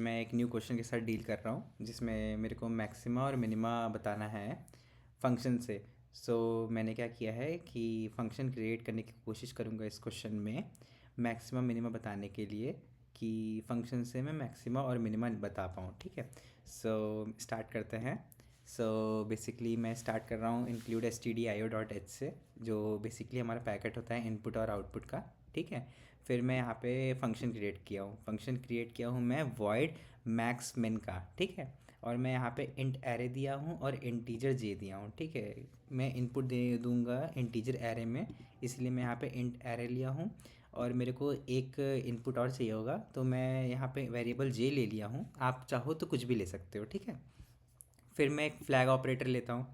मैं एक new question के साथ डील कर रहा हूँ जिसमें मेरे को मैक्सिमा और मिनिमा बताना है फंक्शन से। मैंने क्या किया है कि फंक्शन क्रिएट करने की कोशिश करूँगा इस क्वेश्चन में मैक्सिमा मिनिमा बताने के लिए कि फंक्शन से मैं मैक्सिमा और मिनिमा बता पाऊँ। ठीक है, स्टार्ट करते हैं। बेसिकली मैं स्टार्ट कर रहा हूँ इंक्लूड stdio.h से, जो बेसिकली हमारा पैकेट होता है इनपुट और आउटपुट का। ठीक है, फिर मैं यहाँ पे फंक्शन क्रिएट किया हूँ मैं वॉइड मैक्स मिन का। ठीक है, और मैं यहाँ पे इंट एरे दिया हूँ और इंटीजर जे दिया हूँ। ठीक है, मैं इनपुट दे दूँगा इंटीजर एरे में, इसलिए मैं यहाँ पे इंट एरे लिया हूँ। और मेरे को एक इनपुट और चाहिए होगा, तो मैं यहाँ पे वेरिएबल जे ले लिया हूँ। आप चाहो तो कुछ भी ले सकते हो। ठीक है, फिर मैं एक फ्लैग ऑपरेटर लेता हूँ।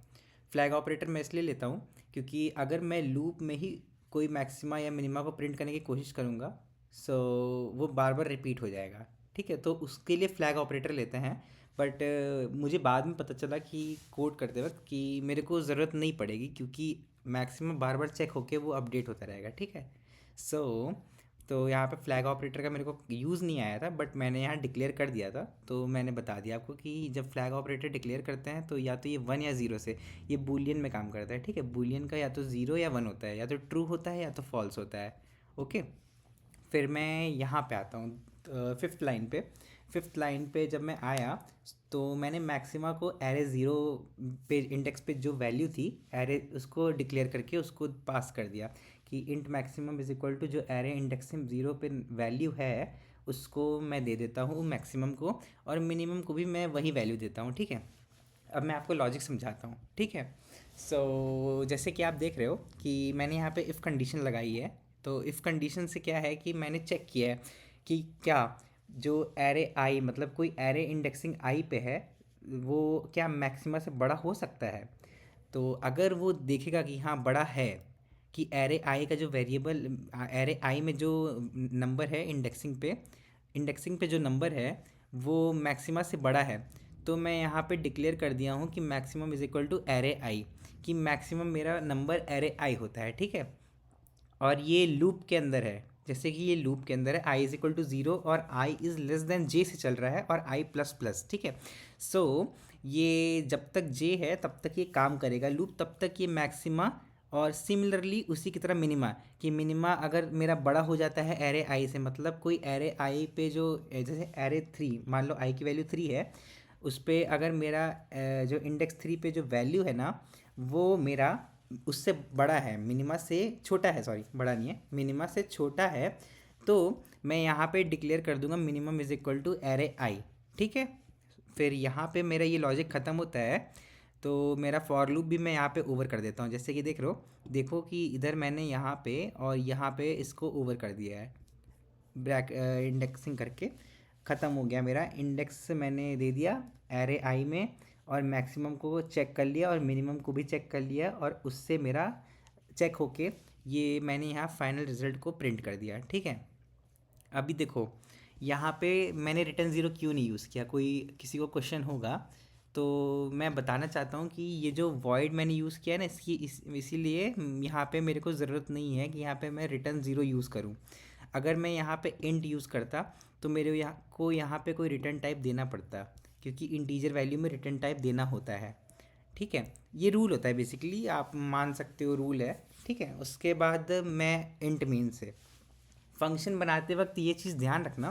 फ्लैग ऑपरेटर मैं इसलिए लेता हूँ क्योंकि अगर मैं लूप में ही कोई मैक्सिमा या मिनिमा को प्रिंट करने की कोशिश करूँगा, सो वो बार बार रिपीट हो जाएगा। ठीक है, तो उसके लिए फ्लैग ऑपरेटर लेते हैं। बट मुझे बाद में पता चला कि कोड करते वक्त कि मेरे को ज़रूरत नहीं पड़ेगी, क्योंकि मैक्सिमा बार बार चेक होके वो अपडेट होता रहेगा। ठीक है, सो तो यहाँ पे फ्लैग ऑपरेटर का मेरे को यूज़ नहीं आया था, बट मैंने यहाँ डिक्लेयर कर दिया था। तो मैंने बता दिया आपको कि जब फ्लैग ऑपरेटर डिक्लेयर करते हैं तो या तो ये 1 या 0 से, ये बूलियन में काम करता है। ठीक है, बूलियन का या तो 0 या 1 होता है, या तो ट्रू होता है या तो फॉल्स होता है। ओके, फिर मैं यहाँ पे आता हूँ फिफ्थ लाइन पे जब मैं आया तो मैंने मैक्सिमा को एरे ज़ीरो पे इंडेक्स पे जो वैल्यू थी एरे, उसको डिक्लेयर करके उसको पास कर दिया कि int maximum is equal to जो एरे इंडेक्सिंग ज़ीरो पे वैल्यू है उसको मैं दे देता हूँ मैक्सिमम को, और मिनिमम को भी मैं वही वैल्यू देता हूँ। ठीक है, अब मैं आपको लॉजिक समझाता हूँ। ठीक है, जैसे कि आप देख रहे हो कि मैंने यहाँ पे इफ़ कंडीशन लगाई है। तो इफ़ कंडीशन से क्या है कि मैंने चेक किया है कि क्या जो एरे आई, मतलब कोई एरे इंडेक्सिंग आई पे है, वो क्या मैक्सिमा से बड़ा हो सकता है। तो अगर वो देखेगा कि हाँ बड़ा है, कि एरे आई का जो वेरिएबल एरे आई में जो नंबर है इंडेक्सिंग पे जो नंबर है वो मैक्सिमा से बड़ा है, तो मैं यहाँ पे डिक्लेयर कर दिया हूँ कि maximum is equal to array I, कि मैक्सिमम मेरा नंबर एरे आई होता है। ठीक है, और ये लूप के अंदर है, जैसे कि ये लूप के अंदर है I is equal to zero और आई इज़ लेस देन जे से चल रहा है, और आई प्लस प्लस। ठीक है, सो ये जब तक जे है तब तक ये काम करेगा लूप, तब तक ये मैक्सिमा, और सिमिलरली उसी की तरह मिनिमा, कि मिनिमा अगर मेरा बड़ा हो जाता है एरे आई से, मतलब कोई एरे आई पे जो जैसे एरे थ्री, मान लो आई की वैल्यू थ्री है, उस पर अगर मेरा जो इंडेक्स थ्री पे जो वैल्यू है ना, वो मेरा उससे बड़ा है, मिनिमा से छोटा है, सॉरी बड़ा नहीं है, मिनिमा से छोटा है, तो मैं यहाँ पे डिक्लेयर कर दूंगा minimum is equal to array I. ठीक है, फिर यहाँ पे मेरा ये लॉजिक ख़त्म होता है। तो मेरा फॉर लूप भी मैं यहाँ पे ओवर कर देता हूँ, जैसे कि देखो कि इधर मैंने यहाँ पे और यहाँ पे इसको ओवर कर दिया है, ब्रैक इंडेक्सिंग करके ख़त्म हो गया मेरा इंडेक्स, मैंने दे दिया एरे आई में, और मैक्सिमम को चेक कर लिया और मिनिमम को भी चेक कर लिया, और उससे मेरा चेक होके ये मैंने यहाँ फाइनल रिजल्ट को प्रिंट कर दिया। ठीक है, अभी देखो यहाँ पे मैंने रिटर्न ज़ीरो क्यों नहीं यूज़ किया, कोई किसी को क्वेश्चन होगा, तो मैं बताना चाहता हूँ कि ये जो वॉइड मैंने यूज़ किया है ना, इसीलिए यहाँ पे मेरे को ज़रूरत नहीं है कि यहाँ पे मैं रिटर्न ज़ीरो यूज़ करूँ। अगर मैं यहाँ पे इंट यूज़ करता तो मेरे यहाँ पे कोई रिटर्न टाइप देना पड़ता, क्योंकि इंटीजर वैल्यू में रिटर्न टाइप देना होता है। ठीक है, ये रूल होता है बेसिकली, आप मान सकते हो रूल है। ठीक है, उसके बाद मैं इंट मीन से फंक्शन बनाते वक्त ये चीज़ ध्यान रखना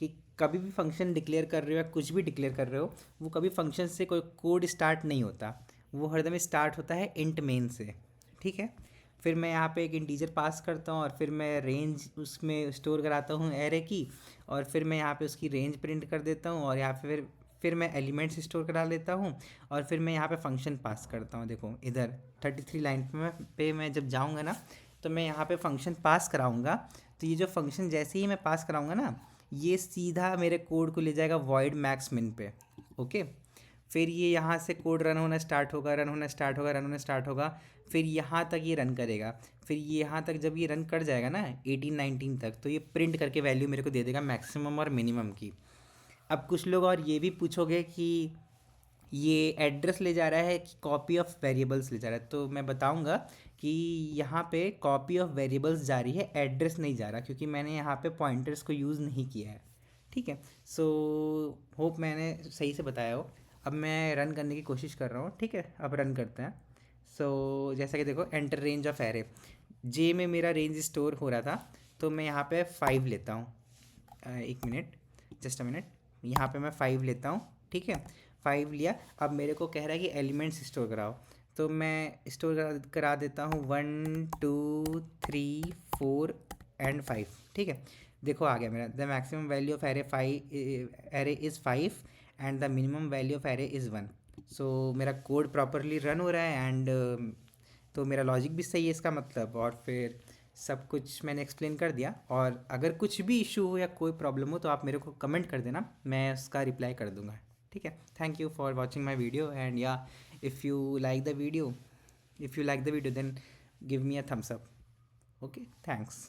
कि कभी भी फंक्शन डिक्लेयर कर रहे हो या कुछ भी डिक्लेयर कर रहे हो, वो कभी फंक्शन से कोई कोड स्टार्ट नहीं होता, वो हरदम स्टार्ट होता है इंट मेन से। ठीक है, फिर मैं यहाँ पे एक इंटीजर पास करता हूँ और फिर मैं रेंज उसमें स्टोर कराता हूँ एरे की, और फिर मैं यहाँ पे उसकी रेंज प्रिंट कर देता हूँ, और यहाँ पे फिर मैं एलिमेंट्स स्टोर करा लेता हूँ, और फिर मैं यहाँ पे फंक्शन पास करता हूँ। देखो इधर 33 लाइन पे मैं जब जाऊँगा ना, तो मैं यहाँ पे फंक्शन पास कराऊँगा, तो ये जो फंक्शन जैसे ही मैं पास कराऊंगा ना, ये सीधा मेरे कोड को ले जाएगा वॉइड मैक्स मिन पे। ओके, फिर ये यहाँ से कोड रन होना स्टार्ट होगा, फिर यहाँ तक ये रन करेगा, फिर ये यहाँ तक जब ये रन कर जाएगा ना 18 19 तक, तो ये प्रिंट करके वैल्यू मेरे को दे देगा मैक्सिमम और मिनिमम की। अब कुछ लोग और ये भी पूछोगे कि ये एड्रेस ले जा रहा है कि कॉपी ऑफ वेरिएबल्स ले जा रहा है, तो मैं बताऊंगा कि यहाँ पे कॉपी ऑफ वेरिएबल्स जा रही है, एड्रेस नहीं जा रहा, क्योंकि मैंने यहाँ पे पॉइंटर्स को यूज़ नहीं किया है। ठीक है। सो होप मैंने सही से बताया हो। अब मैं रन करने की कोशिश कर रहा हूँ, ठीक है, अब रन करते हैं। सो जैसा कि देखो, एंटर रेंज ऑफ एरे, जे में मेरा रेंज स्टोर हो रहा था, तो मैं यहाँ पे 5 लेता हूँ। एक मिनट, जस्ट अ मिनट, यहाँ पे मैं 5 लेता हूँ, ठीक है। 5 लिया। अब मेरे को कह रहा है कि एलिमेंट्स स्टोर कराओ, तो मैं स्टोर करा देता हूँ 1 2 3 4 एंड 5, ठीक है। देखो आ गया मेरा, the maximum value of array is 5 and the minimum value of array is 1। सो मेरा कोड प्रॉपरली रन हो रहा है एंड तो मेरा लॉजिक भी सही है इसका मतलब। और फिर सब कुछ मैंने एक्सप्लेन कर दिया, और अगर कुछ भी इशू हो या कोई प्रॉब्लम हो तो आप मेरे को कमेंट कर देना, मैं उसका रिप्लाई कर दूंगा, ठीक है। Thank you for watching my video and yeah, if you like the video, then give me a thumbs up. Okay, thanks.